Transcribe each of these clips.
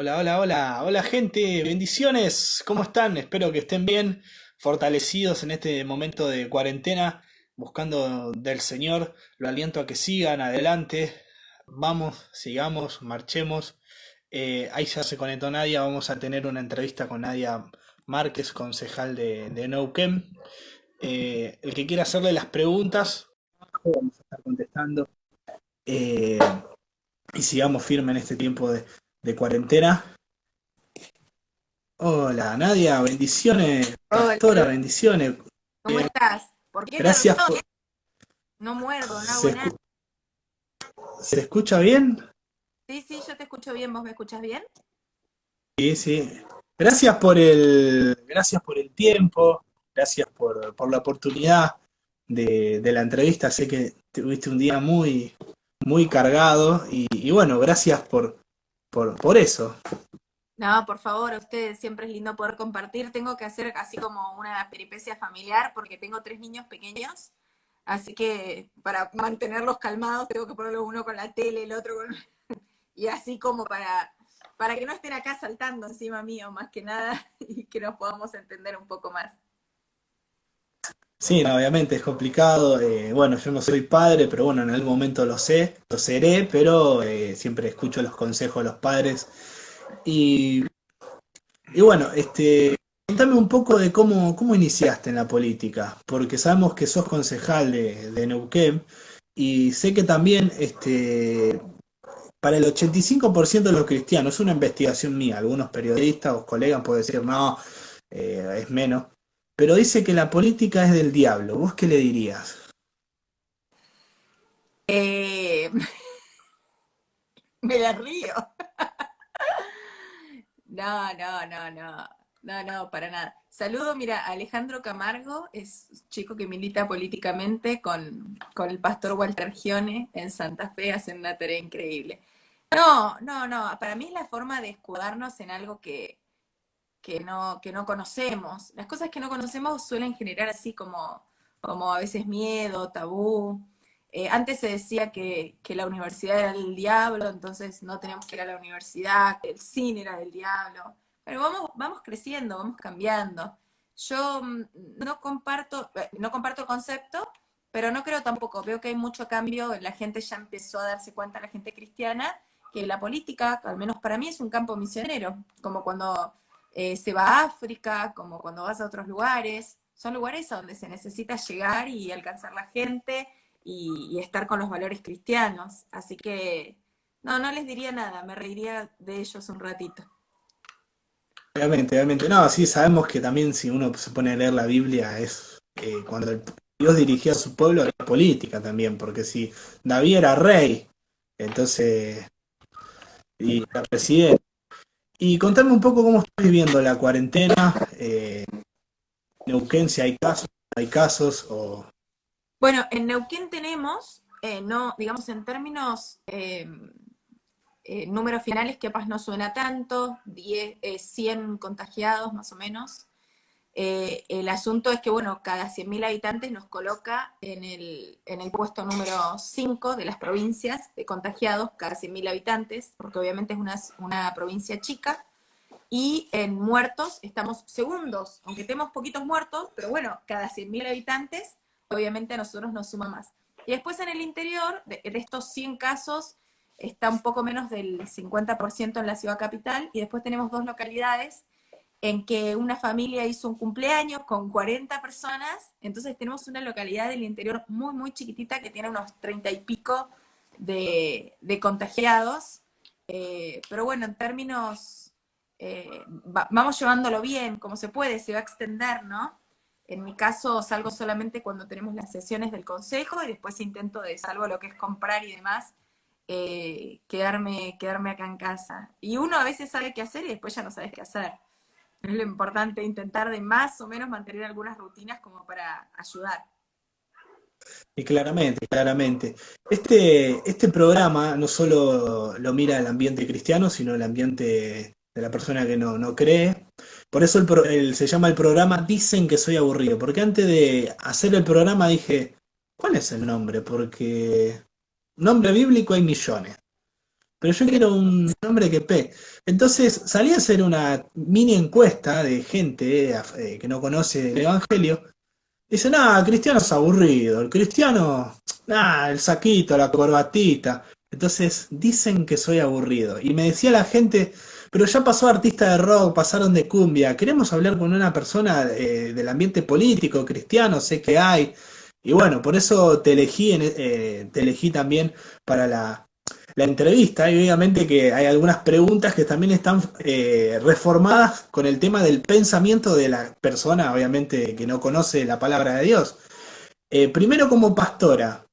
Hola, hola, hola, hola gente, bendiciones, ¿cómo están? Espero que estén bien, fortalecidos en este momento de cuarentena, buscando del Señor, lo aliento a que sigan adelante, vamos, sigamos, marchemos. Ahí ya se conectó Nadia, vamos a tener una entrevista con Nadia Márquez, concejal de Neuquén. El que quiera hacerle las preguntas, vamos a estar contestando. eh, y sigamos firmes en este tiempo de cuarentena. Hola Nadia, bendiciones, Hola, pastora, Lu, bendiciones. ¿cómo estás? ¿Por qué no? Gracias por... No muerdo, no hago ¿Se, nada. se escucha bien? Sí, sí, yo te escucho bien, ¿vos me escuchas bien? Sí, sí. Gracias por el tiempo, gracias por la oportunidad de la entrevista. Sé que tuviste un día muy, muy cargado y bueno, gracias por eso. No, por favor, a ustedes siempre es lindo poder compartir. Tengo que hacer así como una peripecia familiar porque tengo tres niños pequeños, así que para mantenerlos calmados tengo que ponerlo uno con la tele, el otro con... Y así como para que no estén acá saltando encima mío más que nada y que nos podamos entender un poco más. Sí, no, obviamente es complicado. Bueno, yo no soy padre, pero bueno, en algún momento lo sé, lo seré, pero siempre escucho los consejos de los padres. Y, y bueno, contame un poco de cómo iniciaste en la política, porque sabemos que sos concejal de Neuquén y sé que también para el 85% de los cristianos, es una investigación mía, algunos periodistas o colegas pueden decir, no, es menos, pero dice que la política es del diablo. ¿Vos qué le dirías? Eh, me la río. No, no, no, no, no, no, para nada. Saludo, mira, a Alejandro Camargo, es un chico que milita políticamente con el pastor Walter Gione en Santa Fe, hacen una tarea increíble. No, no, no, para mí es la forma de escudarnos en algo que no conocemos. Las cosas que no conocemos suelen generar así como a veces miedo, tabú. Antes se decía que la universidad era el diablo, entonces no teníamos que ir a la universidad, que el cine era del diablo. Pero vamos creciendo, vamos cambiando. Yo no comparto el concepto, pero no creo tampoco. Veo que hay mucho cambio, la gente ya empezó a darse cuenta, la gente cristiana, que la política, al menos para mí, es un campo misionero, como cuando se va a África, como cuando vas a otros lugares. Son lugares a donde se necesita llegar y alcanzar la gente y estar con los valores cristianos. Así que no, no les diría nada, me reiría de ellos un ratito. Obviamente, obviamente. No, sí, sabemos que también si uno se pone a leer la Biblia es cuando Dios dirigía a su pueblo había política también, porque si David era rey, entonces, y era presidente. Y contame un poco cómo estás viviendo la cuarentena, Neuquén, si hay casos, o... Bueno, en Neuquén tenemos, no, digamos en términos números finales, que capaz no suena tanto, 100 contagiados más o menos. El asunto es que, bueno, cada 100.000 habitantes nos coloca en el puesto número 5 de las provincias de contagiados, cada 100.000 habitantes, porque obviamente es una provincia chica. Y en muertos estamos segundos, aunque tenemos poquitos muertos, pero bueno, cada 100.000 habitantes, obviamente a nosotros nos suma más. Y después en el interior, de estos 100 casos, está un poco menos del 50% en la ciudad capital, y después tenemos dos localidades en que una familia hizo un cumpleaños con 40 personas, entonces tenemos una localidad del interior muy, muy chiquitita que tiene unos 30 y pico de contagiados, pero bueno, en términos, vamos llevándolo bien, como se puede, se va a extender, ¿no? En mi caso salgo solamente cuando tenemos las sesiones del consejo y después intento de, salvo lo que es comprar y demás, quedarme acá en casa. Y uno a veces sabe qué hacer y después ya no sabes qué hacer. Es lo importante, intentar de más o menos mantener algunas rutinas como para ayudar. Y claramente, claramente. Este programa no solo lo mira el ambiente cristiano, sino el ambiente de la persona que no cree. Por eso se llama el programa Dicen que soy aburrido, porque antes de hacer el programa dije, ¿cuál es el nombre? Porque nombre bíblico hay millones. pero yo Sí. quiero un hombre que pe. Entonces salí a hacer una mini encuesta de gente que no conoce el Evangelio. Dice, nada, cristiano es aburrido, el cristiano, nada, el saquito, la corbatita. Entonces dicen que soy aburrido. Y me decía la gente, pero ya pasó artista de rock, pasaron de cumbia, queremos hablar con una persona del ambiente político, cristiano, sé que hay. Y bueno, por eso te elegí también para la entrevista. Y obviamente que hay algunas preguntas que también están reformadas con el tema del pensamiento de la persona, obviamente que no conoce la palabra de Dios. Primero como pastora,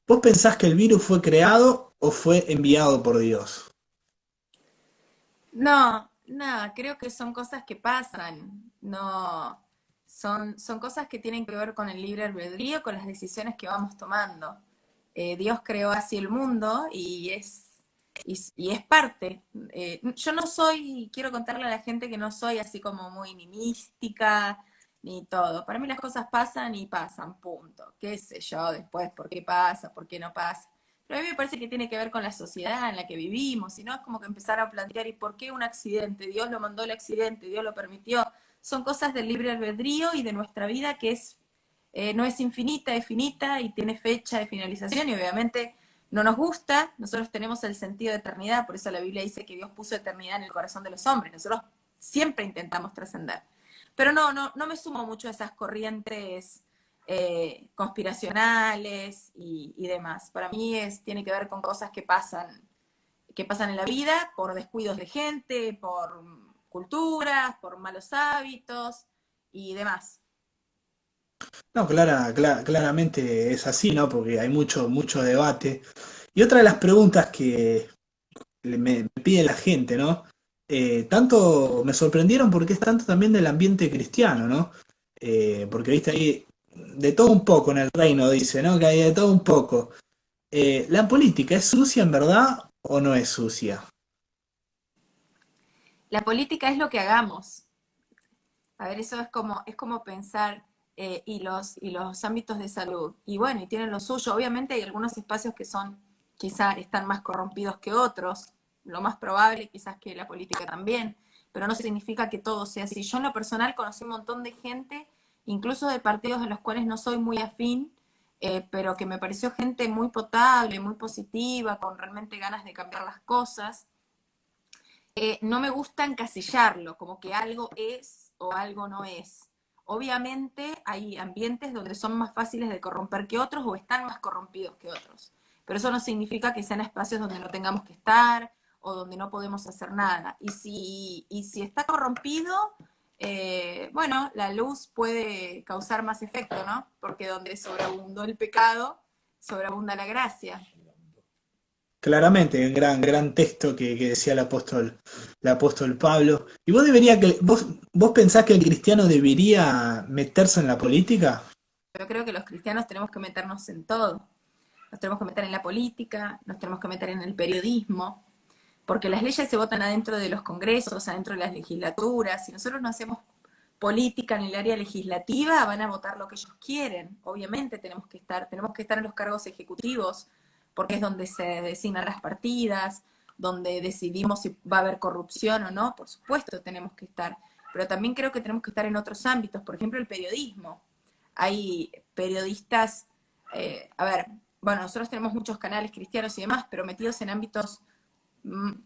¿vos pensás que el virus fue creado o fue enviado por Dios? No, nada, creo que son cosas que pasan, no, son cosas que tienen que ver con el libre albedrío, con las decisiones que vamos tomando. Dios creó así el mundo y es parte. Yo no soy, quiero contarle a la gente que no soy así como muy ni mística, ni todo. Para mí las cosas pasan y pasan, punto. ¿Qué sé yo después? ¿Por qué pasa? ¿Por qué no pasa? Pero a mí me parece que tiene que ver con la sociedad en la que vivimos, y no es como que empezar a plantear, ¿y por qué un accidente? Dios lo mandó el accidente, Dios lo permitió. Son cosas del libre albedrío y de nuestra vida que no es infinita, es finita y tiene fecha de finalización y obviamente no nos gusta, nosotros tenemos el sentido de eternidad, por eso la Biblia dice que Dios puso eternidad en el corazón de los hombres, nosotros siempre intentamos trascender. Pero no me sumo mucho a esas corrientes conspiracionales y demás. Para mí tiene que ver con cosas que pasan en la vida por descuidos de gente, por culturas, por malos hábitos y demás. No, claramente es así, ¿no? Porque hay mucho debate. Y otra de las preguntas que me pide la gente, ¿no? Tanto me sorprendieron porque es tanto también del ambiente cristiano, ¿no? Porque viste ahí de todo un poco en el reino, dice, ¿no? Que hay de todo un poco. ¿La política es sucia en verdad o no es sucia? La política es lo que hagamos. A ver, eso es como pensar y los ámbitos de salud. Y bueno, y tienen lo suyo. Obviamente hay algunos espacios que son, quizá están más corrompidos que otros. Lo más probable quizás que la política también, pero no significa que todo sea así. Yo en lo personal conocí un montón de gente, incluso de partidos en los cuales no soy muy afín, pero que me pareció gente muy potable, muy positiva, con realmente ganas de cambiar las cosas. No me gusta encasillarlo, como que algo es o algo no es. Obviamente hay ambientes donde son más fáciles de corromper que otros o están más corrompidos que otros, pero eso no significa que sean espacios donde no tengamos que estar o donde no podemos hacer nada. Y si está corrompido, bueno, la luz puede causar más efecto, ¿no? Porque donde sobreabundó el pecado, sobreabunda la gracia. Claramente, un gran texto que decía el apóstol Pablo. ¿Y vos debería que, vos pensás que el cristiano debería meterse en la política? Yo creo que los cristianos tenemos que meternos en todo. Nos tenemos que meter en la política, nos tenemos que meter en el periodismo, porque las leyes se votan adentro de los congresos, adentro de las legislaturas. Si nosotros no hacemos política en el área legislativa, van a votar lo que ellos quieren. Obviamente tenemos que estar en los cargos ejecutivos, porque es donde se designan las partidas, donde decidimos si va a haber corrupción o no, por supuesto tenemos que estar. Pero también creo que tenemos que estar en otros ámbitos, por ejemplo el periodismo. Hay periodistas, a ver, bueno, nosotros tenemos muchos canales cristianos y demás, pero metidos en ámbitos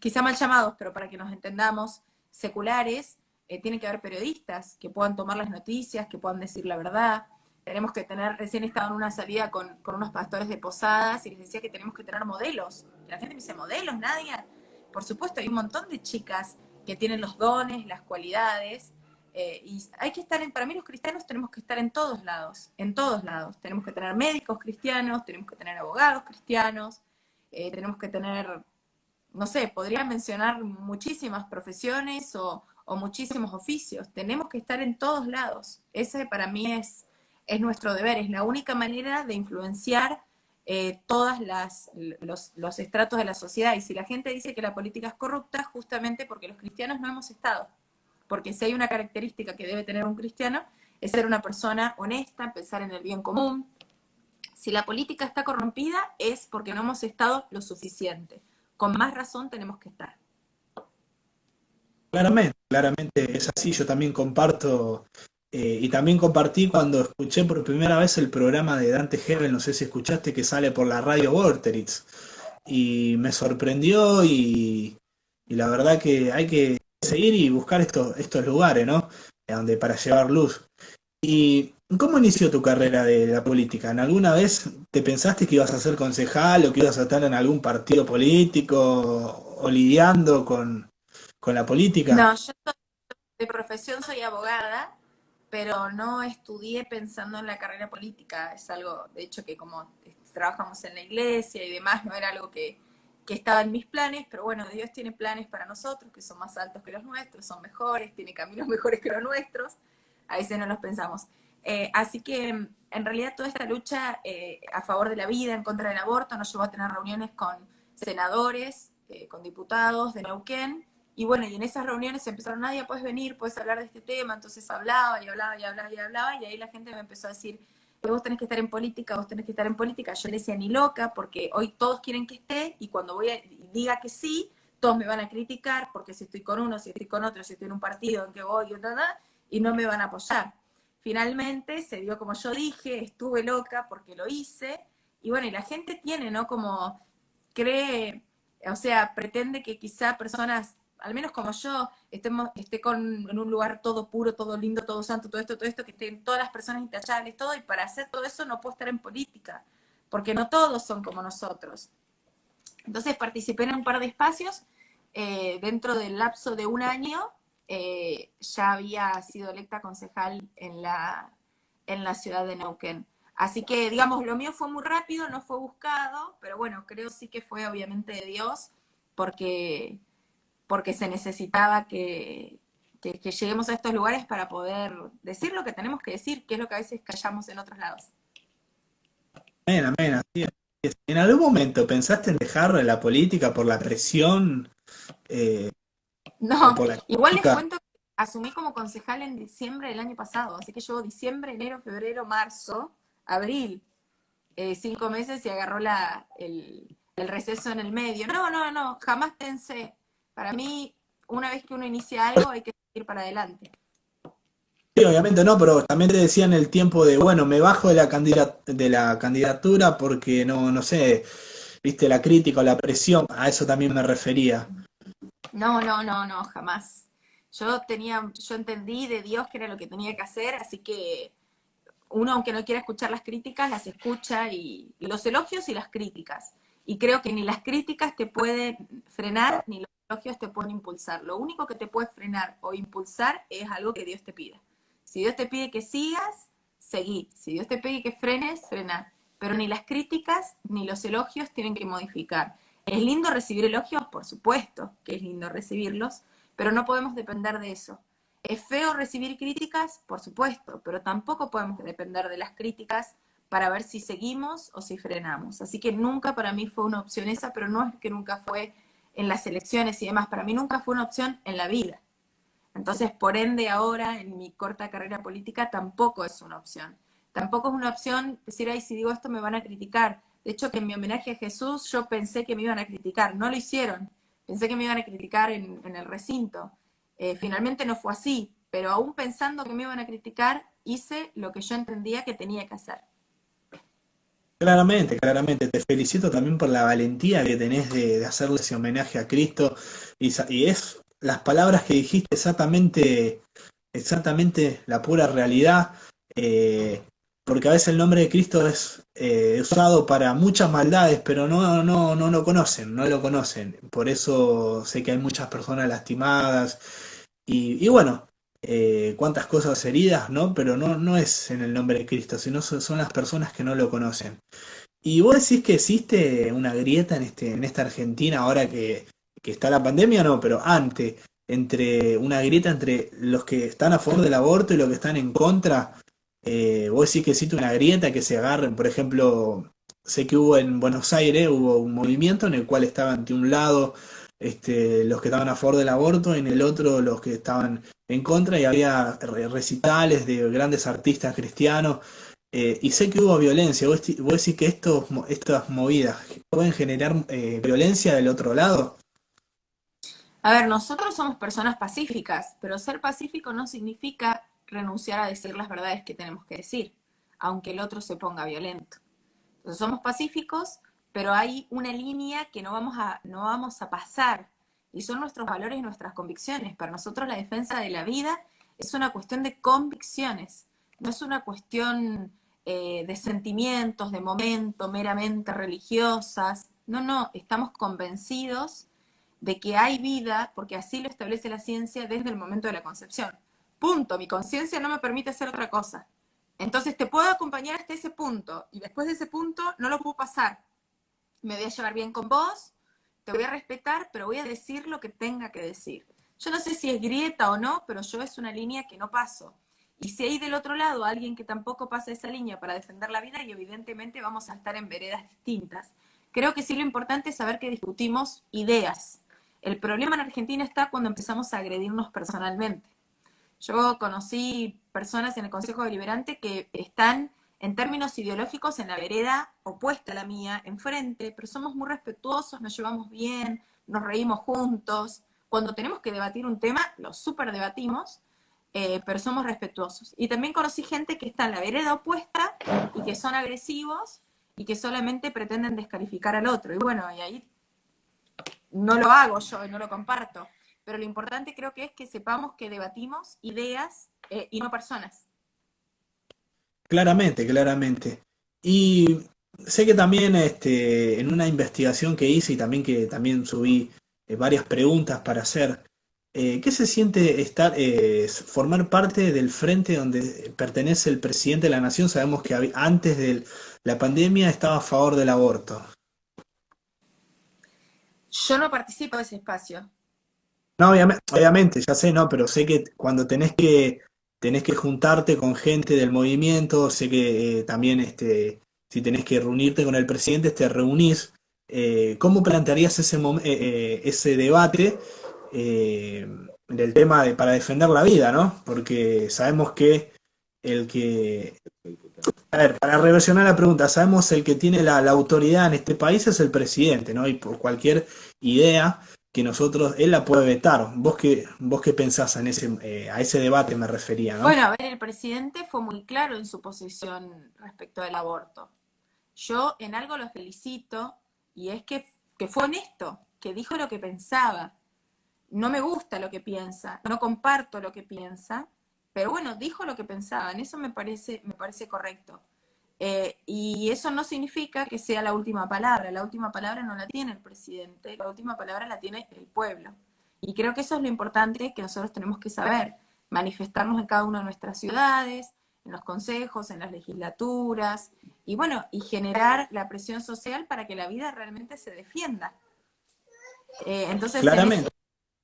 quizá mal llamados, pero para que nos entendamos, seculares, tiene que haber periodistas que puedan tomar las noticias, que puedan decir la verdad. Tenemos que tener, recién estaba en una salida con unos pastores de Posadas y les decía que tenemos que tener modelos. Y la gente me dice, ¿modelos, Nadia? Por supuesto, hay un montón de chicas que tienen los dones, las cualidades, y hay que estar para mí los cristianos tenemos que estar en todos lados, en todos lados. Tenemos que tener médicos cristianos, tenemos que tener abogados cristianos, tenemos que tener, no sé, podría mencionar muchísimas profesiones o muchísimos oficios. Tenemos que estar en todos lados. Ese para mí es nuestro deber, es la única manera de influenciar todas los estratos de la sociedad. Y si la gente dice que la política es corrupta, justamente porque los cristianos no hemos estado. Porque si hay una característica que debe tener un cristiano, es ser una persona honesta, pensar en el bien común. Si la política está corrompida, es porque no hemos estado lo suficiente. con más razón tenemos que estar. Claramente, claramente es así. Yo también comparto, y también compartí cuando escuché por primera vez el programa de Dante Hebel, no sé si escuchaste, que sale por la radio Vorterix. Y me sorprendió y la verdad que hay que seguir y buscar estos lugares, ¿no? Donde para llevar luz. ¿Y cómo inició tu carrera de la política? ¿En alguna vez te pensaste que ibas a ser concejal o que ibas a estar en algún partido político o lidiando con la política? No, yo de profesión soy abogada, pero no estudié pensando en la carrera política. Es algo, de hecho, que como trabajamos en la iglesia y demás, no era algo que estaba en mis planes, pero bueno, Dios tiene planes para nosotros que son más altos que los nuestros, son mejores, tiene caminos mejores que los nuestros. A veces no los pensamos. Así que en realidad toda esta lucha a favor de la vida, en contra del aborto, nos llevó a tener reuniones con senadores, con diputados de Neuquén, y bueno, y en esas reuniones empezaron, Nadia, puedes venir, puedes hablar de este tema, entonces hablaba y hablaba y hablaba y hablaba, y ahí la gente me empezó a decir, vos tenés que estar en política, vos tenés que estar en política. Yo le decía, ni loca, porque hoy todos quieren que esté, y cuando voy a diga que sí, todos me van a criticar, porque si estoy con uno, si estoy con otro, si estoy en un partido en que voy, y no me van a apoyar. Finalmente se dio como yo dije, estuve loca porque lo hice, y bueno, y la gente tiene, ¿no? Como cree, o sea, pretende que quizá personas, al menos como yo, esté en un lugar todo puro, todo lindo, todo santo, todo esto, que estén todas las personas intachables, todo, y para hacer todo eso no puedo estar en política, porque no todos son como nosotros. Entonces participé en un par de espacios, dentro del lapso de un año, ya había sido electa concejal en la ciudad de Neuquén. Así que, digamos, lo mío fue muy rápido, no fue buscado, pero bueno, creo sí que fue obviamente de Dios, porque, porque se necesitaba que lleguemos a estos lugares para poder decir lo que tenemos que decir, que es lo que a veces callamos en otros lados. Amén, amén, así es. ¿En algún momento pensaste en dejar la política por la presión eh, o No, por la igual les crítica? cuento que asumí como concejal en diciembre del año pasado, así que llevo diciembre, enero, febrero, marzo, abril, 5 meses y agarró el receso en el medio. No, no, no, jamás pensé. Para mí, una vez que uno inicia algo, hay que seguir para adelante. Sí, obviamente no, pero también te decía en el tiempo de, bueno, me bajo de la candidatura porque no, no sé, viste, la crítica o la presión, a eso también me refería. No, no, no, no, jamás. Yo entendí de Dios que era lo que tenía que hacer, así que uno, aunque no quiera escuchar las críticas, las escucha, y los elogios y las críticas. Y creo que ni las críticas te pueden frenar, ni los elogios te pueden impulsar. Lo único que te puede frenar o impulsar es algo que Dios te pida. Si Dios te pide que sigas, seguí. Si Dios te pide que frenes, frena. Pero ni las críticas ni los elogios tienen que modificar. ¿Es lindo recibir elogios? Por supuesto que es lindo recibirlos, pero no podemos depender de eso. ¿Es feo recibir críticas? Por supuesto, pero tampoco podemos depender de las críticas para ver si seguimos o si frenamos. Así que nunca para mí fue una opción esa, pero no es que nunca fue en las elecciones y demás, para mí nunca fue una opción en la vida. Entonces, por ende, ahora en mi corta carrera política tampoco es una opción. Tampoco es una opción decir, ay, si digo esto me van a criticar. De hecho, que en mi homenaje a Jesús yo pensé que me iban a criticar, no lo hicieron. Pensé que me iban a criticar en el recinto. Finalmente no fue así, pero aún pensando que me iban a criticar, hice lo que yo entendía que tenía que hacer. Claramente, claramente, te felicito también por la valentía que tenés de hacerle ese homenaje a Cristo y es las palabras que dijiste exactamente, exactamente la pura realidad, eh, porque a veces el nombre de Cristo es usado para muchas maldades, pero no lo conocen, no lo conocen. Por eso sé que hay muchas personas lastimadas y bueno, cuántas cosas heridas, ¿no? Pero no es en el nombre de Cristo, sino son las personas que no lo conocen. ¿Y vos decís que existe una grieta en esta Argentina ahora que está la pandemia o no? Pero antes, entre una grieta entre los que están a favor del aborto y los que están en contra, vos decís que existe una grieta que se agarren, por ejemplo, sé que hubo en Buenos Aires, hubo un movimiento en el cual estaban de un lado los que estaban a favor del aborto, en el otro los que estaban en contra y había recitales de grandes artistas cristianos. y sé que hubo violencia. ¿Vos decís que estas movidas pueden generar violencia del otro lado? A ver, nosotros somos personas pacíficas, pero ser pacífico no significa renunciar a decir las verdades que tenemos que decir, aunque el otro se ponga violento. Entonces somos pacíficos, pero hay una línea que no vamos a pasar, y son nuestros valores y nuestras convicciones. Para nosotros la defensa de la vida es una cuestión de convicciones, no es una cuestión de sentimientos, de momento, meramente religiosas. No, no, estamos convencidos de que hay vida, porque así lo establece la ciencia desde el momento de la concepción. Punto. Mi conciencia no me permite hacer otra cosa. Entonces te puedo acompañar hasta ese punto, y después de ese punto no lo puedo pasar. Me voy a llevar bien con vos, te voy a respetar, pero voy a decir lo que tenga que decir. Yo no sé si es grieta o no, pero yo es una línea que no paso. Y si hay del otro lado alguien que tampoco pasa esa línea para defender la vida, y evidentemente vamos a estar en veredas distintas. Creo que sí, lo importante es saber que discutimos ideas. El problema en Argentina está cuando empezamos a agredirnos personalmente. Yo conocí personas en el Consejo Deliberante que están en términos ideológicos en la vereda opuesta a la mía, enfrente, pero somos muy respetuosos, nos llevamos bien, nos reímos juntos. Cuando tenemos que debatir un tema, lo súper debatimos, pero somos respetuosos. Y también conocí gente que está en la vereda opuesta y que son agresivos y que solamente pretenden descalificar al otro. Y bueno, y ahí no lo hago yo y no lo comparto. Pero lo importante creo que es que sepamos que debatimos ideas y no personas. Claramente, claramente. Y sé que también en una investigación que hice y también que también subí varias preguntas para hacer, ¿qué se siente formar parte del frente donde pertenece el presidente de la nación? Sabemos que antes de la pandemia estaba a favor del aborto. Yo no participo de ese espacio. No, obviamente, ya sé, no, pero sé que cuando tenés que juntarte con gente del movimiento, sé que también si tenés que reunirte con el presidente, te reunís. ¿Cómo plantearías ese debate eh, del tema para defender la vida, ¿no? Porque sabemos que el que, a ver, para reversionar la pregunta, sabemos el que tiene la autoridad en este país es el presidente, ¿no? Y por cualquier idea que él la puede vetar. ¿Vos qué pensás a ese debate me refería, ¿no? Bueno, a ver, el presidente fue muy claro en su posición respecto al aborto. Yo en algo lo felicito, y es que fue honesto, que dijo lo que pensaba. No me gusta lo que piensa, no comparto lo que piensa, pero bueno, dijo lo que pensaba, en eso me parece correcto. Y eso no significa que sea la última palabra no la tiene el presidente, la última palabra la tiene el pueblo. Y creo que eso es lo importante que nosotros tenemos que saber, manifestarnos en cada una de nuestras ciudades, en los consejos, en las legislaturas, y bueno, y generar la presión social para que la vida realmente se defienda. Entonces, Claramente.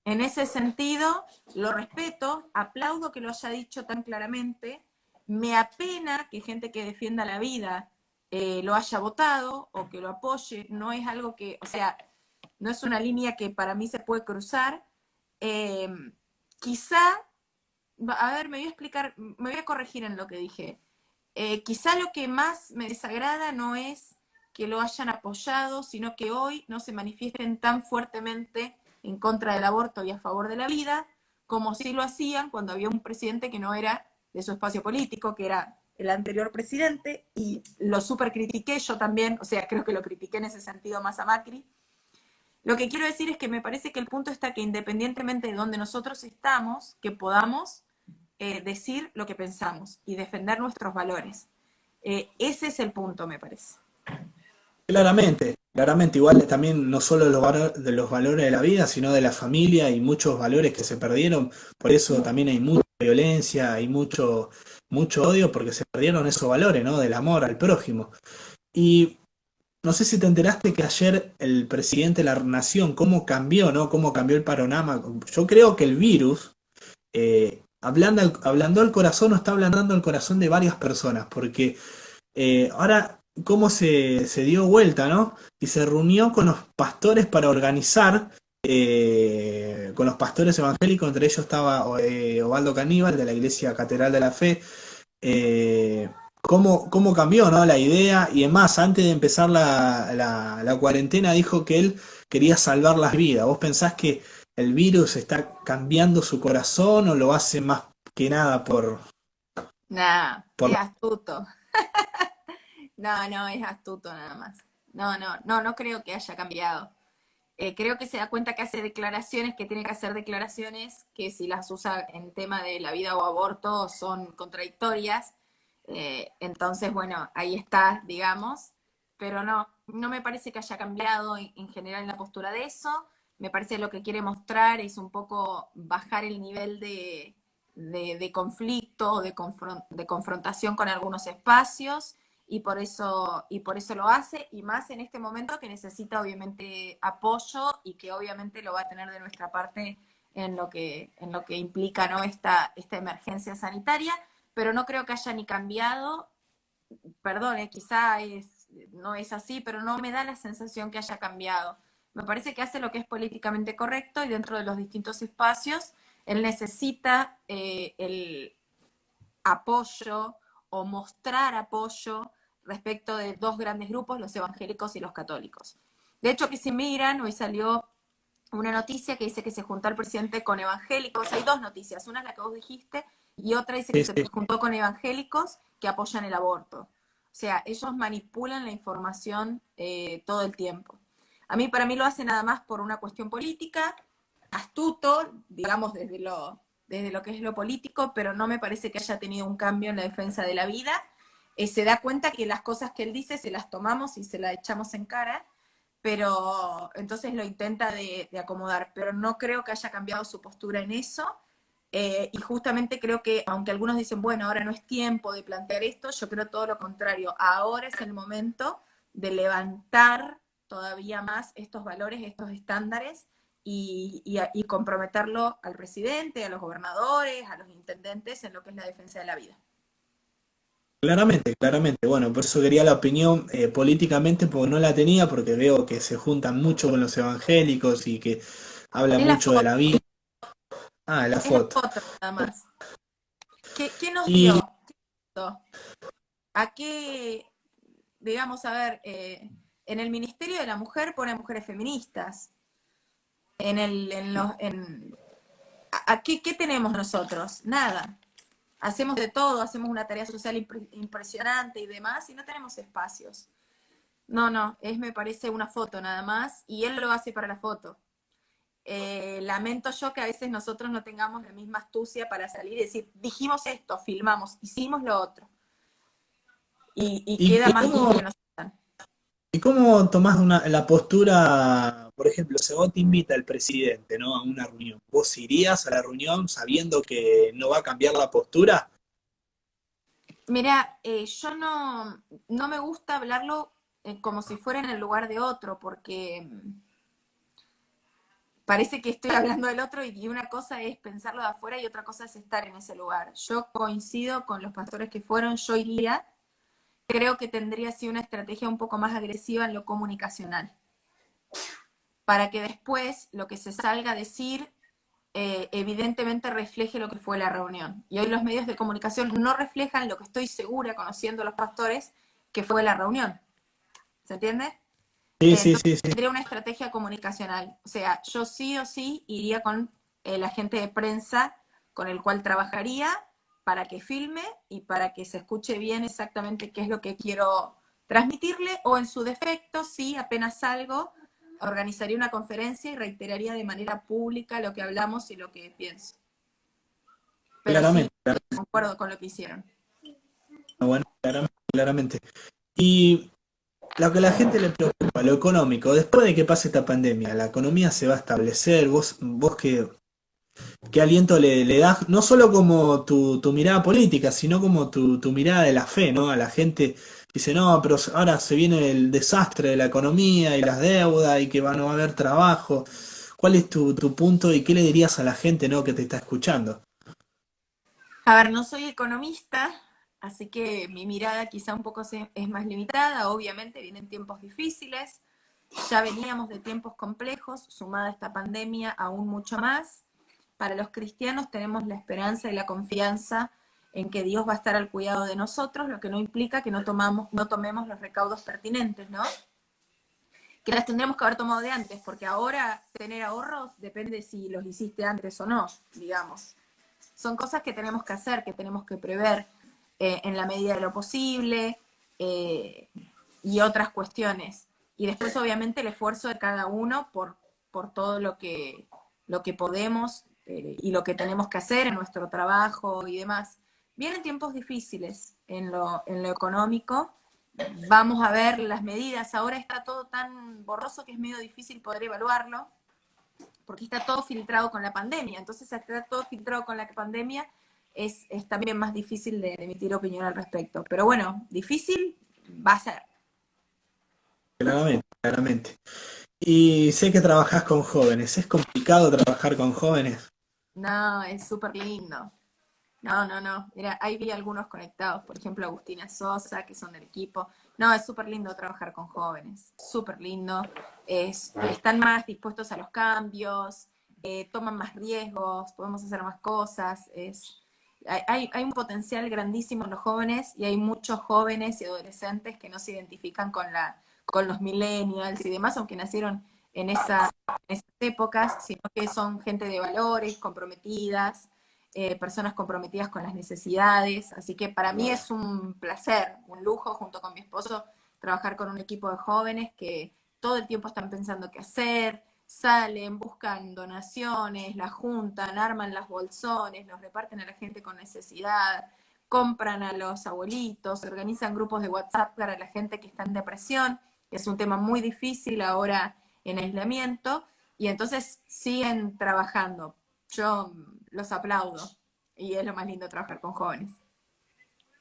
en ese sentido, lo respeto, aplaudo que lo haya dicho tan claramente, me apena que gente que defienda la vida lo haya votado o que lo apoye, no es algo que, o sea, no es una línea que para mí se puede cruzar. Eh, Quizá, a ver, me voy a explicar, me voy a corregir en lo que dije. Quizá lo que más me desagrada no es que lo hayan apoyado, sino que hoy no se manifiesten tan fuertemente en contra del aborto y a favor de la vida, como sí lo hacían cuando había un presidente que no era de su espacio político, que era el anterior presidente, y lo super critiqué yo también, o sea, creo que lo critiqué en ese sentido más a Macri. Lo que quiero decir es que me parece que el punto está que independientemente de donde nosotros estamos, que podamos decir lo que pensamos y defender nuestros valores. Ese es el punto, me parece. Claramente, claramente, igual también no solo de los valores de la vida, sino de la familia y muchos valores que se perdieron, por eso también hay mucha violencia, hay mucho odio porque se perdieron esos valores, ¿no? Del amor al prójimo. Y no sé si te enteraste que ayer el presidente de la Nación, cómo cambió, ¿no? Cómo cambió el panorama. Yo creo que el virus, hablando al corazón, no está ablandando el corazón de varias personas, porque ahora, cómo se dio vuelta, ¿no? Y se reunió con los pastores para organizar, con los pastores evangélicos, entre ellos estaba Ovaldo Caníbal de la Iglesia Catedral de la Fe, cómo cambió, ¿no? La idea, y además, antes de empezar la cuarentena, dijo que él quería salvar las vidas. ¿Vos pensás que el virus está cambiando su corazón o lo hace más que nada Nah, por es astuto. No, no, es astuto nada más. No, no, no, no creo que haya cambiado. Creo que se da cuenta que hace declaraciones, que tiene que hacer declaraciones que si las usa en tema de la vida o aborto son contradictorias. Entonces, bueno, ahí está, digamos. Pero no, no me parece que haya cambiado en general en la postura de eso. Me parece que lo que quiere mostrar es un poco bajar el nivel de conflicto, de confrontación con algunos espacios y por eso lo hace, y más en este momento que necesita obviamente apoyo y que obviamente lo va a tener de nuestra parte en lo que implica, ¿no? esta emergencia sanitaria, pero no creo que haya ni cambiado, perdón, no es así, pero no me da la sensación que haya cambiado. Me parece que hace lo que es políticamente correcto y dentro de los distintos espacios, él necesita el apoyo o mostrar apoyo respecto de dos grandes grupos, los evangélicos y los católicos. De hecho, que si miran, hoy salió una noticia que dice que se juntó el presidente con evangélicos. Hay dos noticias, una es la que vos dijiste y otra dice que Sí, se sí. juntó con evangélicos que apoyan el aborto. O sea, ellos manipulan la información todo el tiempo. Para mí lo hace nada más por una cuestión política, astuto, digamos, desde lo que es lo político, pero no me parece que haya tenido un cambio en la defensa de la vida. Se da cuenta que las cosas que él dice se las tomamos y se las echamos en cara, pero entonces lo intenta de acomodar, pero no creo que haya cambiado su postura en eso. Y justamente creo que, aunque algunos dicen, bueno, ahora no es tiempo de plantear esto, yo creo todo lo contrario. Ahora es el momento de levantar todavía más estos valores, estos estándares, y comprometerlo al presidente, a los gobernadores, a los intendentes en lo que es la defensa de la vida. Claramente, claramente. Bueno, por eso quería la opinión políticamente, porque no la tenía, porque veo que se juntan mucho con los evangélicos y que habla Es la mucho de foto, la vida. Ah, la es la foto. foto nada más. ¿Qué nos Y dio? ¿A qué, digamos, a ver, en el Ministerio de la Mujer pone mujeres feministas? En el, en los, en, ¿A qué tenemos nosotros? Nada. Hacemos de todo, hacemos una tarea social impresionante y demás, y no tenemos espacios. No, no, me parece una foto nada más, y él lo hace para la foto. Lamento yo que a veces nosotros no tengamos la misma astucia para salir y decir, dijimos esto, filmamos, hicimos lo otro, y ¿Y, queda y más como cómo, que nos... y cómo tomás la postura, por ejemplo, si vos te invita el presidente, ¿no? A una reunión, ¿vos irías a la reunión sabiendo que no va a cambiar la postura? Mira, yo no me gusta hablarlo como si fuera en el lugar de otro, porque parece que estoy hablando del otro y una cosa es pensarlo de afuera y otra cosa es estar en ese lugar. Yo coincido con los pastores que fueron, yo iría, creo que tendría así una estrategia un poco más agresiva en lo comunicacional, para que después lo que se salga a decir evidentemente refleje lo que fue la reunión. Y hoy los medios de comunicación no reflejan lo que estoy segura, conociendo a los pastores, que fue la reunión. ¿Se entiende? Sí, sí, Entonces sí, sí. tendría una estrategia comunicacional. O sea, yo sí o sí iría con el agente de prensa con el cual trabajaría para que filme y para que se escuche bien exactamente qué es lo que quiero transmitirle, o en su defecto, sí, apenas salgo, organizaría una conferencia y reiteraría de manera pública lo que hablamos y lo que pienso. Pero sí, Claramente, concuerdo con lo que hicieron. bueno, claramente, claramente. Y lo que a la gente le preocupa, lo económico, después de que pase esta pandemia, la economía se va a establecer, vos qué aliento le das, no solo como tu mirada política, sino como tu mirada de la fe, ¿no? A la gente dice, no, pero ahora se viene el desastre de la economía y las deudas y que no va a haber trabajo. ¿Cuál es tu punto y qué le dirías a la gente, ¿no? Que te está escuchando? A ver, no soy economista, así que mi mirada quizá un poco es más limitada. Obviamente vienen tiempos difíciles, ya veníamos de tiempos complejos, sumada a esta pandemia aún mucho más. Para los cristianos tenemos la esperanza y la confianza en que Dios va a estar al cuidado de nosotros, lo que no implica que no tomemos los recaudos pertinentes, ¿no? Que las tendremos que haber tomado de antes, porque ahora tener ahorros depende si los hiciste antes o no, digamos. Son cosas que tenemos que hacer, que tenemos que prever en la medida de lo posible eh, y otras cuestiones. Y después, obviamente, el esfuerzo de cada uno por todo lo que podemos y lo que tenemos que hacer en nuestro trabajo y demás. Vienen tiempos difíciles en lo económico. Vamos a ver las medidas. Ahora está todo tan borroso que es medio difícil poder evaluarlo, porque está todo filtrado con la pandemia. Entonces, al estar todo filtrado con la pandemia, es también más difícil de emitir opinión al respecto. Pero bueno, difícil va a ser. Claramente, claramente. Y sé que trabajás con jóvenes. ¿Es complicado trabajar con jóvenes? No, es súper lindo. No, no, no. Mira, ahí vi algunos conectados, por ejemplo, Agustina Sosa, que son del equipo. No, es súper lindo trabajar con jóvenes, súper lindo. Están más dispuestos a los cambios, toman más riesgos, podemos hacer más cosas. Hay un potencial grandísimo en los jóvenes y hay muchos jóvenes y adolescentes que no se identifican con los millennials y demás, aunque nacieron en esas épocas, sino que son gente de valores, comprometidas, personas comprometidas con las necesidades. Así que para mí es un placer, un lujo, junto con mi esposo, trabajar con un equipo de jóvenes que todo el tiempo están pensando qué hacer, salen, buscan donaciones, las juntan, arman las bolsones, los reparten a la gente con necesidad, compran a los abuelitos, organizan grupos de WhatsApp para la gente que está en depresión, que es un tema muy difícil ahora en aislamiento, y entonces siguen trabajando. Yo los aplaudo y es lo más lindo trabajar con jóvenes.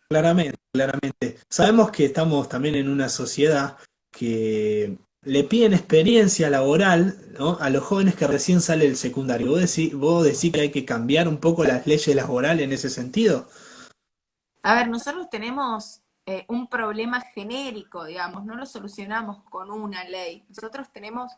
Claramente, claramente. Sabemos que estamos también en una sociedad que le piden experiencia laboral, ¿no? A los jóvenes que recién sale el secundario. ¿Vos decís que hay que cambiar un poco las leyes laborales en ese sentido? A ver, nosotros tenemos un problema genérico, digamos, no lo solucionamos con una ley. Nosotros tenemos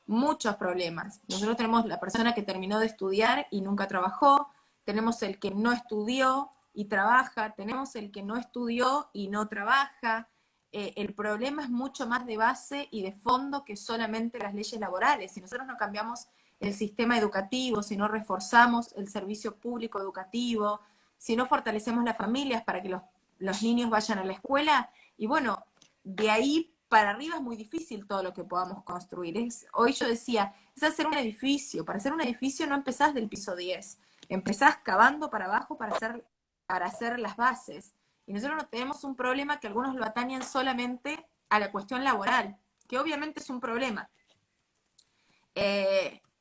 muchos problemas. Nosotros tenemos la persona que terminó de estudiar y nunca trabajó, tenemos el que no estudió y trabaja, tenemos el que no estudió y no trabaja. El problema es mucho más de base y de fondo que solamente las leyes laborales. Si nosotros no cambiamos el sistema educativo, si no reforzamos el servicio público educativo, si no fortalecemos las familias para que los niños vayan a la escuela, y bueno, de ahí para arriba es muy difícil todo lo que podamos construir. Hoy yo decía, es hacer un edificio. Para hacer un edificio no empezás del piso 10, empezás cavando para abajo para hacer las bases. Y nosotros no tenemos un problema que algunos lo atañen solamente a la cuestión laboral, que obviamente es un problema.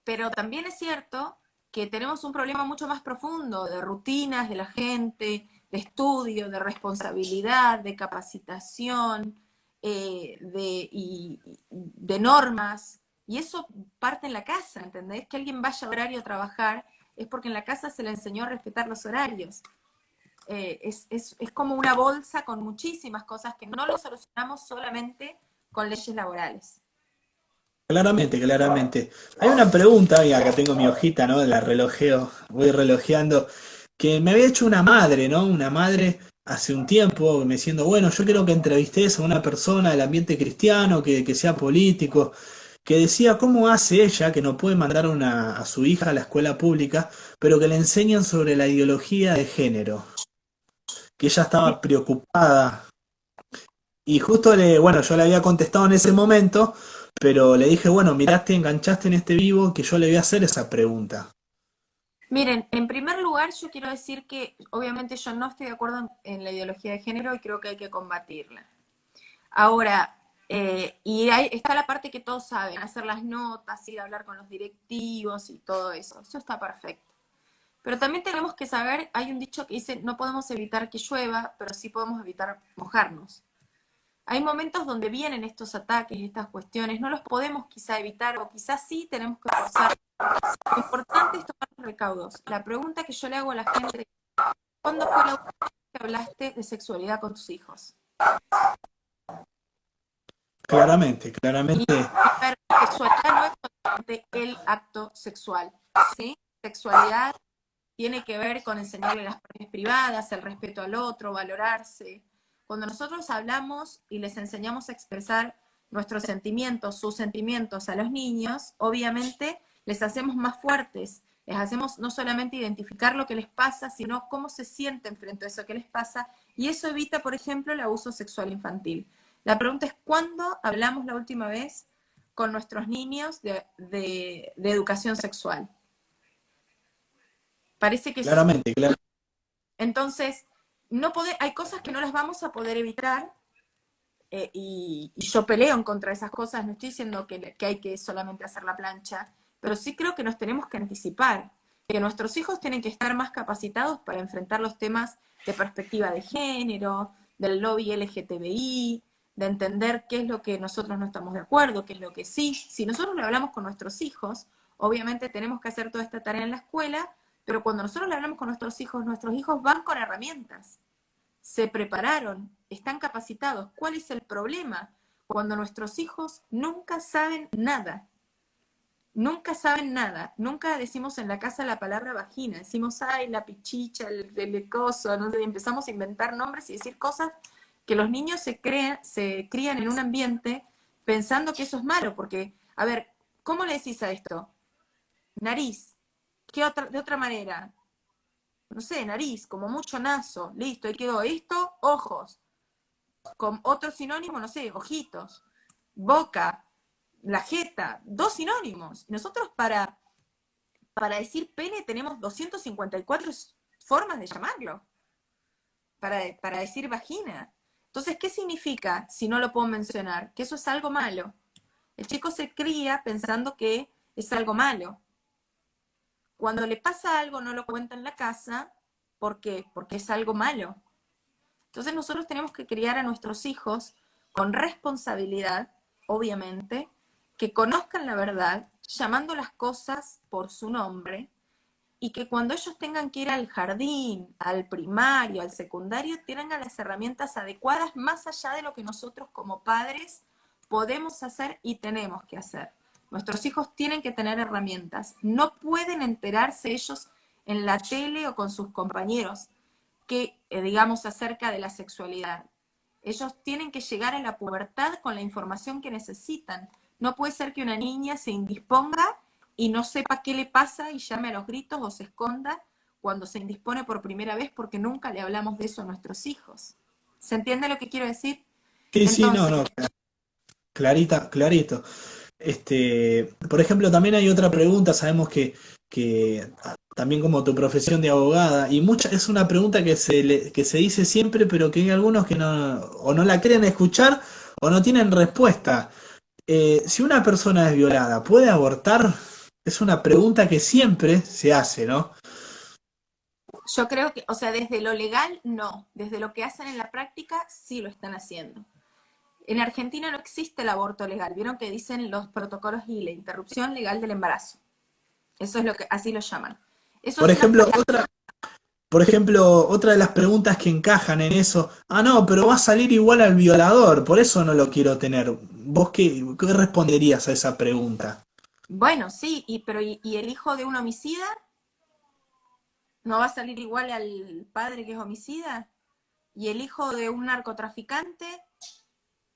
Pero también es cierto que tenemos un problema mucho más profundo de rutinas de la gente, de estudio, de responsabilidad, de capacitación, de normas. Y eso parte en la casa, ¿entendés? Que alguien vaya a horario a trabajar es porque en la casa se le enseñó a respetar los horarios. Es como una bolsa con muchísimas cosas que no lo solucionamos solamente con leyes laborales. Claramente, claramente. Hay una pregunta, y acá tengo mi hojita, ¿no? La relojeo, voy relojeando, que me había hecho una madre, ¿no? Una madre hace un tiempo, me diciendo, bueno, yo quiero que entrevistes a una persona del ambiente cristiano, que sea político, que decía cómo hace ella, que no puede mandar a su hija a la escuela pública, pero que le enseñan sobre la ideología de género, que ella estaba preocupada. Y justo bueno, yo le había contestado en ese momento, pero le dije, bueno, miraste, enganchaste en este vivo, que yo le voy a hacer esa pregunta. Miren, en primer lugar yo quiero decir que obviamente yo no estoy de acuerdo en la ideología de género y creo que hay que combatirla. Ahora, y ahí está la parte que todos saben, hacer las notas, ir a hablar con los directivos y todo eso. Eso está perfecto. Pero también tenemos que saber, hay un dicho que dice, no podemos evitar que llueva, pero sí podemos evitar mojarnos. Hay momentos donde vienen estos ataques, estas cuestiones, no los podemos quizá evitar o quizás sí tenemos que forzar. Lo importante es tomar los recaudos. La pregunta que yo le hago a la gente es, ¿cuándo fue la última vez que hablaste de sexualidad con tus hijos? Claramente, Y claramente, a ver, sexualidad no es solamente el acto sexual, ¿sí? Sexualidad tiene que ver con enseñarle las partes privadas, el respeto al otro, valorarse. Cuando nosotros hablamos y les enseñamos a expresar nuestros sentimientos, sus sentimientos a los niños, obviamente les hacemos más fuertes, les hacemos no solamente identificar lo que les pasa, sino cómo se sienten frente a eso que les pasa, y eso evita, por ejemplo, el abuso sexual infantil. La pregunta es, ¿cuándo hablamos la última vez con nuestros niños de educación sexual? Parece que sí. Claramente, claro. Entonces, hay cosas que no las vamos a poder evitar, y yo peleo en contra de esas cosas, no estoy diciendo que hay que solamente hacer la plancha, pero sí creo que nos tenemos que anticipar, que nuestros hijos tienen que estar más capacitados para enfrentar los temas de perspectiva de género, del lobby LGTBI, de entender qué es lo que nosotros no estamos de acuerdo, qué es lo que sí. Si nosotros le hablamos con nuestros hijos, obviamente tenemos que hacer toda esta tarea en la escuela, pero cuando nosotros le hablamos con nuestros hijos van con herramientas, se prepararon, están capacitados. ¿Cuál es el problema? Cuando nuestros hijos nunca saben nada. Nunca saben nada. Nunca decimos en la casa la palabra vagina. Decimos, ay, la pichicha, el coso, no sé, empezamos a inventar nombres y decir cosas que los niños se crían en un ambiente pensando que eso es malo. Porque, a ver, ¿cómo le decís a esto? Nariz. De otra manera? No sé, nariz, como mucho naso, listo, ahí quedó esto, ojos, con otro sinónimo, no sé, ojitos, boca, la jeta, dos sinónimos. Nosotros para decir pene tenemos 254 formas de llamarlo, para decir vagina. Entonces, ¿qué significa si no lo puedo mencionar? Que eso es algo malo. El chico se cría pensando que es algo malo. Cuando le pasa algo no lo cuenta en la casa. ¿Por qué? Porque es algo malo. Entonces nosotros tenemos que criar a nuestros hijos con responsabilidad, obviamente, que conozcan la verdad, llamando las cosas por su nombre, y que cuando ellos tengan que ir al jardín, al primario, al secundario, tengan las herramientas adecuadas más allá de lo que nosotros como padres podemos hacer y tenemos que hacer. Nuestros hijos tienen que tener herramientas. No pueden enterarse ellos en la tele o con sus compañeros que, digamos, acerca de la sexualidad. Ellos tienen que llegar a la pubertad con la información que necesitan. No puede ser que una niña se indisponga y no sepa qué le pasa y llame a los gritos o se esconda cuando se indispone por primera vez porque nunca le hablamos de eso a nuestros hijos. ¿Se entiende lo que quiero decir? Sí, sí, no, Entonces, no, clarita, clarito. Por ejemplo, también hay otra pregunta, sabemos que también como tu profesión de abogada, y es una pregunta que se dice siempre, pero que hay algunos que no, o no la quieren escuchar o no tienen respuesta. Si una persona es violada, ¿puede abortar? Es una pregunta que siempre se hace, ¿no? yo creo que, o sea, desde lo legal, no. Desde lo que hacen en la práctica, sí lo están haciendo. En Argentina no existe el aborto legal. Vieron que dicen los protocolos y la interrupción legal del embarazo. Eso es lo que, así lo llaman. Eso Por es una ejemplo, falacia. otra de las preguntas que encajan en eso, no, pero va a salir igual al violador, por eso no lo quiero tener. ¿Vos qué responderías a esa pregunta? Bueno, sí, pero ¿y el hijo de un homicida no va a salir igual al padre que es homicida? ¿Y el hijo de un narcotraficante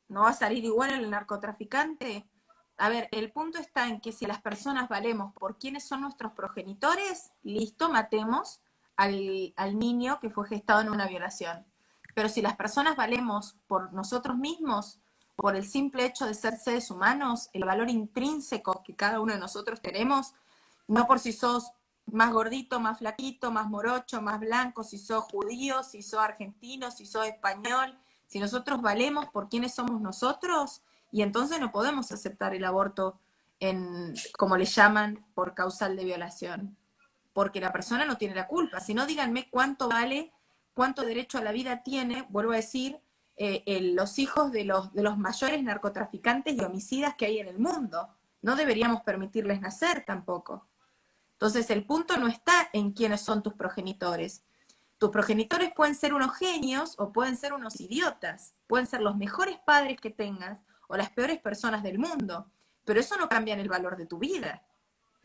no va a salir igual al narcotraficante? A ver, el punto está en que si las personas valemos por quiénes son nuestros progenitores, listo, matemos al niño que fue gestado en una violación. Pero si las personas valemos por nosotros mismos, por el simple hecho de ser seres humanos, el valor intrínseco que cada uno de nosotros tenemos, no por si sos más gordito, más flaquito, más morocho, más blanco, si sos judío, si sos argentino, si sos español, si nosotros valemos por quiénes somos nosotros, y entonces no podemos aceptar el aborto como le llaman, por causal de violación, porque la persona no tiene la culpa. Si no, díganme cuánto vale, cuánto derecho a la vida tiene, vuelvo a decir, los hijos de los mayores narcotraficantes y homicidas que hay en el mundo. No deberíamos permitirles nacer tampoco. Entonces el punto no está en quiénes son tus progenitores. Tus progenitores pueden ser unos genios o pueden ser unos idiotas. Pueden ser los mejores padres que tengas o las peores personas del mundo. Pero eso no cambia en el valor de tu vida.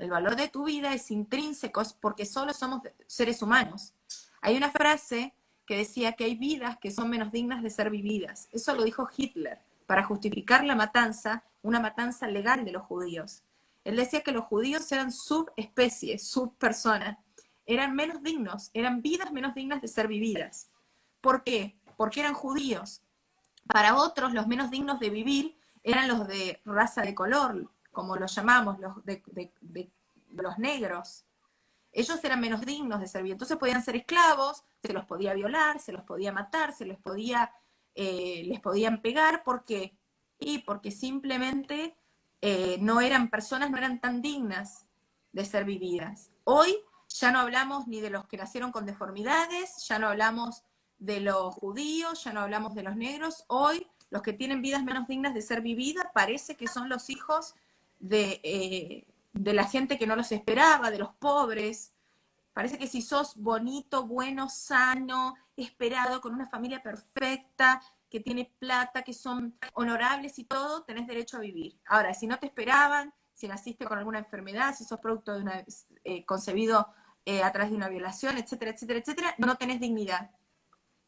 El valor de tu vida es intrínseco porque solo somos seres humanos. Hay una frase que decía que hay vidas que son menos dignas de ser vividas. Eso lo dijo Hitler para justificar la matanza, una matanza legal de los judíos. Él decía que los judíos eran subespecies, subpersonas, eran menos dignos, eran vidas menos dignas de ser vividas. ¿Por qué? Porque eran judíos. Para otros, los menos dignos de vivir eran los de raza de color, como los llamamos, los negros. Ellos eran menos dignos de servir. Entonces podían ser esclavos, se los podía violar, se los podía matar, les podían pegar. ¿Por qué? Y porque simplemente no eran personas, no eran tan dignas de ser vividas. Hoy ya no hablamos ni de los que nacieron con deformidades, ya no hablamos de los judíos, ya no hablamos de los negros. Hoy los que tienen vidas menos dignas de ser vividas parece que son los hijos de la gente que no los esperaba, de los pobres. Parece que si sos bonito, bueno, sano, esperado, con una familia perfecta, que tiene plata, que son honorables y todo, tenés derecho a vivir. Ahora, si no te esperaban, si naciste con alguna enfermedad, si sos producto de una, concebido a través de una violación, etcétera, etcétera, etcétera, no tenés dignidad.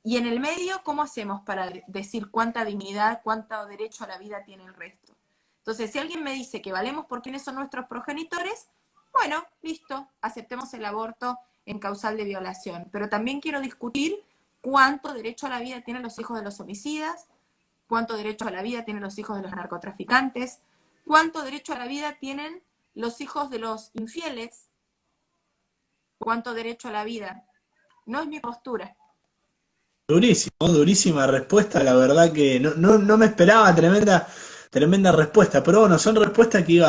Y en el medio, ¿cómo hacemos para decir cuánta dignidad, cuánto derecho a la vida tiene el resto? Entonces, si alguien me dice que valemos por quiénes son nuestros progenitores, bueno, listo, aceptemos el aborto en causal de violación. Pero también quiero discutir cuánto derecho a la vida tienen los hijos de los homicidas, cuánto derecho a la vida tienen los hijos de los narcotraficantes, cuánto derecho a la vida tienen los hijos de los infieles, cuánto derecho a la vida. No es mi postura. Durísimo, durísima respuesta, la verdad que no me esperaba tremenda respuesta, pero bueno, son respuestas que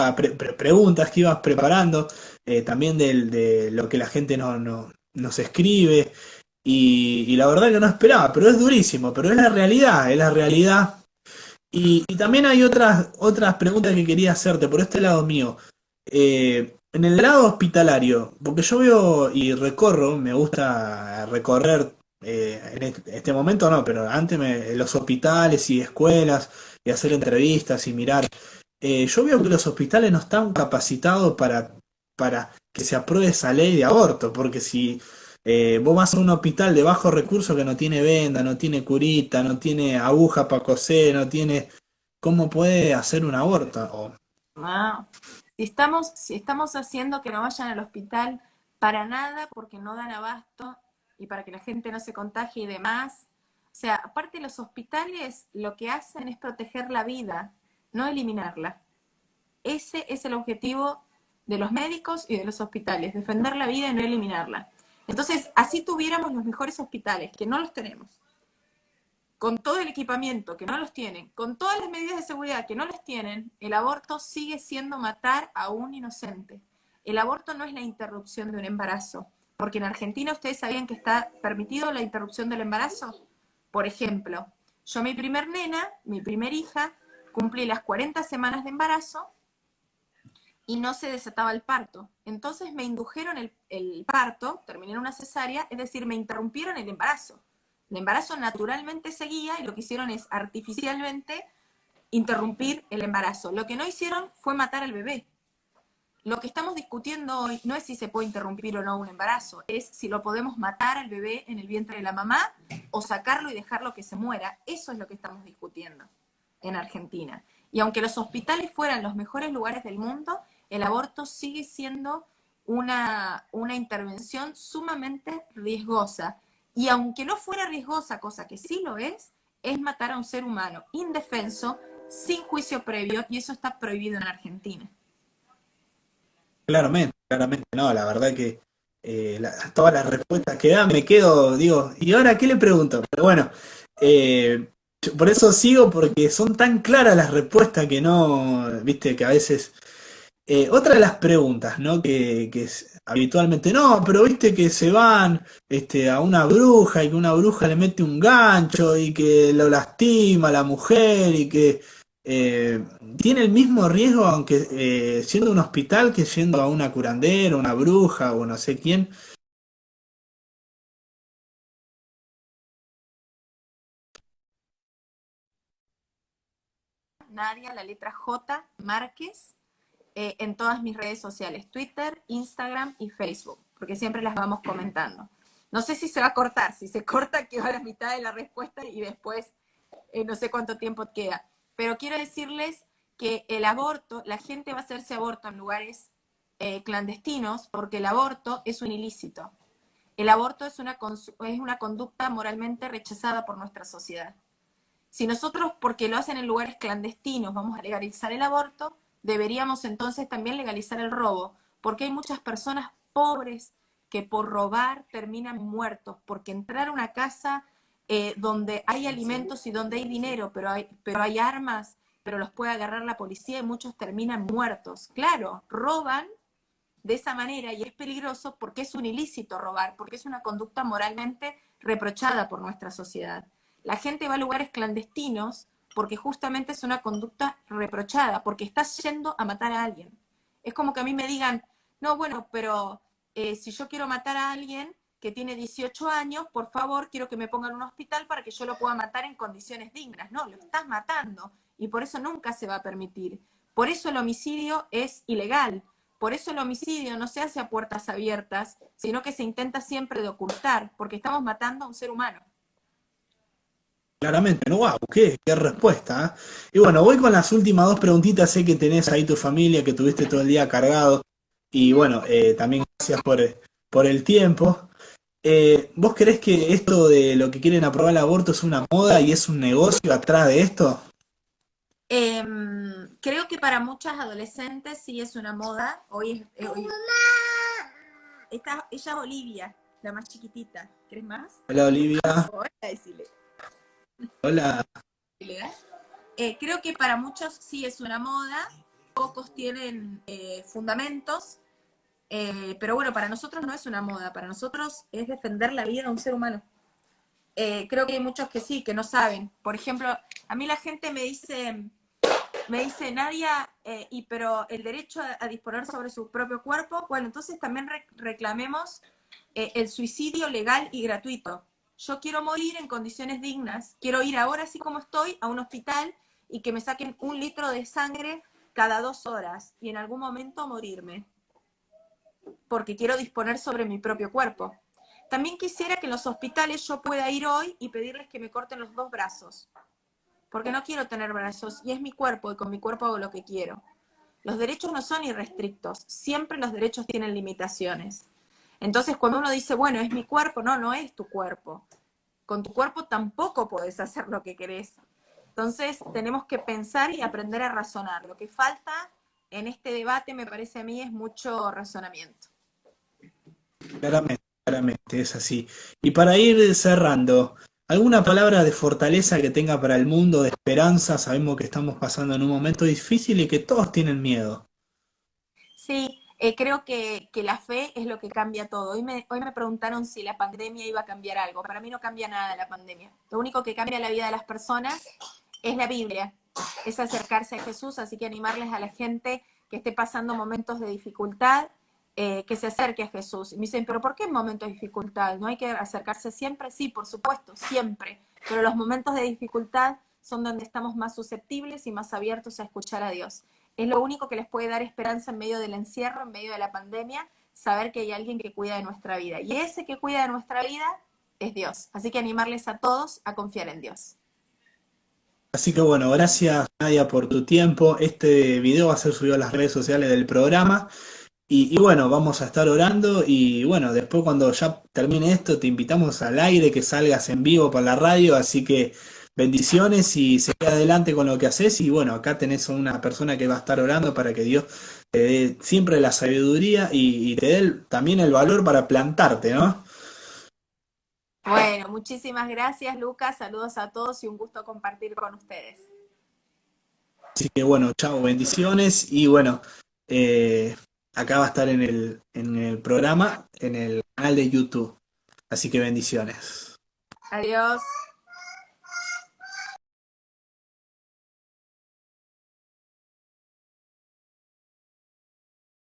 preguntas que ibas preparando, también de lo que la gente nos escribe, y la verdad que no esperaba, pero es durísimo, pero es la realidad. Y también hay otras preguntas que quería hacerte por este lado mío. En el lado hospitalario, porque yo veo y recorro, me gusta recorrer, en este momento no, pero antes los hospitales y escuelas y hacer entrevistas y mirar. Yo veo que los hospitales no están capacitados para que se apruebe esa ley de aborto, porque si vos vas a un hospital de bajo recurso que no tiene venda, no tiene curita, no tiene aguja para coser, no tiene... ¿Cómo puede hacer un aborto? No. Si estamos haciendo que no vayan al hospital para nada porque no dan abasto y para que la gente no se contagie y demás. O sea, aparte los hospitales lo que hacen es proteger la vida, no eliminarla. Ese es el objetivo de los médicos y de los hospitales, defender la vida y no eliminarla. Entonces, así tuviéramos los mejores hospitales, que no los tenemos, con todo el equipamiento, que no los tienen, con todas las medidas de seguridad, que no las tienen, el aborto sigue siendo matar a un inocente. El aborto no es la interrupción de un embarazo, porque en Argentina ustedes sabían que está permitido la interrupción del embarazo. Por ejemplo, yo mi primer nena, mi primer hija, cumplí las 40 semanas de embarazo y no se desataba el parto. Entonces me indujeron el parto, terminé en una cesárea, es decir, me interrumpieron el embarazo. El embarazo naturalmente seguía y lo que hicieron es artificialmente interrumpir el embarazo. Lo que no hicieron fue matar al bebé. Lo que estamos discutiendo hoy no es si se puede interrumpir o no un embarazo, es si lo podemos matar al bebé en el vientre de la mamá o sacarlo y dejarlo que se muera. Eso es lo que estamos discutiendo en Argentina. Y aunque los hospitales fueran los mejores lugares del mundo, el aborto sigue siendo una intervención sumamente riesgosa. Y aunque no fuera riesgosa, cosa que sí lo es matar a un ser humano indefenso, sin juicio previo, y eso está prohibido en Argentina. Claramente, claramente, no, la verdad que todas las respuestas que dan me quedo, digo, ¿y ahora qué le pregunto? Pero bueno, por eso sigo, porque son tan claras las respuestas que no, viste, que a veces... otra de las preguntas, ¿no? Habitualmente, no, pero viste que se van a una bruja y que una bruja le mete un gancho y que lo lastima a la mujer y que eh, tiene el mismo riesgo, aunque siendo un hospital, que yendo a una curandera, una bruja o no sé quién. Nadia, la letra J, Márquez, en todas mis redes sociales, Twitter, Instagram y Facebook, porque siempre las vamos comentando. No sé si se va a cortar, si se corta queda a la mitad de la respuesta y después no sé cuánto tiempo queda. Pero quiero decirles que el aborto, la gente va a hacerse aborto en lugares clandestinos porque el aborto es un ilícito. El aborto es una conducta moralmente rechazada por nuestra sociedad. Si nosotros, porque lo hacen en lugares clandestinos, vamos a legalizar el aborto, deberíamos entonces también legalizar el robo, porque hay muchas personas pobres que por robar terminan muertos, porque entrar a una casa donde hay alimentos y donde hay dinero, pero hay armas, pero los puede agarrar la policía y muchos terminan muertos. Claro, roban de esa manera y es peligroso porque es un ilícito robar, porque es una conducta moralmente reprochada por nuestra sociedad. La gente va a lugares clandestinos porque justamente es una conducta reprochada, porque estás yendo a matar a alguien. Es como que a mí me digan, no, bueno, pero si yo quiero matar a alguien que tiene 18 años, por favor, quiero que me pongan en un hospital para que yo lo pueda matar en condiciones dignas. No, lo estás matando y por eso nunca se va a permitir. Por eso el homicidio es ilegal. Por eso el homicidio no se hace a puertas abiertas, sino que se intenta siempre de ocultar, porque estamos matando a un ser humano. Claramente, no, wow, qué respuesta, ¿eh? Y bueno, voy con las últimas dos preguntitas, sé que tenés ahí tu familia, que tuviste todo el día cargado, y bueno, también gracias por el tiempo. ¿Vos creés que esto de lo que quieren aprobar el aborto es una moda y es un negocio atrás de esto? Creo que para muchas adolescentes sí es una moda. Hoy ella es Olivia, la más chiquitita. ¿Querés más? Hola Olivia, Hola, decile. hola. Creo que para muchos sí es una moda, pocos tienen fundamentos, pero bueno, para nosotros no es una moda, para nosotros es defender la vida de un ser humano. Creo que hay muchos que sí, que no saben. Por ejemplo, a mí la gente me dice Nadia, pero el derecho a disponer sobre su propio cuerpo, bueno, entonces también reclamemos el suicidio legal y gratuito. Yo quiero morir en condiciones dignas, quiero ir ahora así como estoy a un hospital y que me saquen 1 litro de sangre cada 2 horas y en algún momento morirme, porque quiero disponer sobre mi propio cuerpo. También quisiera que en los hospitales yo pueda ir hoy y pedirles que me corten los 2 brazos, porque no quiero tener brazos y es mi cuerpo y con mi cuerpo hago lo que quiero. Los derechos no son irrestrictos, siempre los derechos tienen limitaciones. Entonces cuando uno dice, bueno, es mi cuerpo, no, no es tu cuerpo. Con tu cuerpo tampoco podés hacer lo que querés. Entonces tenemos que pensar y aprender a razonar. Lo que falta en este debate, me parece a mí, es mucho razonamiento. Claramente, es así. Y para ir cerrando, ¿alguna palabra de fortaleza que tenga para el mundo, de esperanza? Sabemos que estamos pasando en un momento difícil y que todos tienen miedo. Sí, creo que la fe es lo que cambia todo. Hoy me preguntaron si la pandemia iba a cambiar algo. Para mí no cambia nada la pandemia. Lo único que cambia la vida de las personas es la Biblia, es acercarse a Jesús, así que animarles a la gente que esté pasando momentos de dificultad, que se acerque a Jesús. Y me dicen, pero ¿por qué en momentos de dificultad? ¿No hay que acercarse siempre? Sí, por supuesto, siempre. Pero los momentos de dificultad son donde estamos más susceptibles y más abiertos a escuchar a Dios. Es lo único que les puede dar esperanza en medio del encierro, en medio de la pandemia, saber que hay alguien que cuida de nuestra vida. Y ese que cuida de nuestra vida es Dios. Así que animarles a todos a confiar en Dios. Así que bueno, gracias Nadia por tu tiempo. Este video va a ser subido a las redes sociales del programa. Y bueno, vamos a estar orando y bueno, después cuando ya termine esto te invitamos al aire, que salgas en vivo por la radio, así que bendiciones y seguí adelante con lo que haces y bueno, acá tenés a una persona que va a estar orando para que Dios te dé siempre la sabiduría y te dé también el valor para plantarte, ¿no? Bueno, muchísimas gracias, Lucas. Saludos a todos y un gusto compartir con ustedes. Así que bueno, chao, bendiciones y bueno, eh, acá va a estar en el programa, en el canal de YouTube, así que bendiciones. Adiós.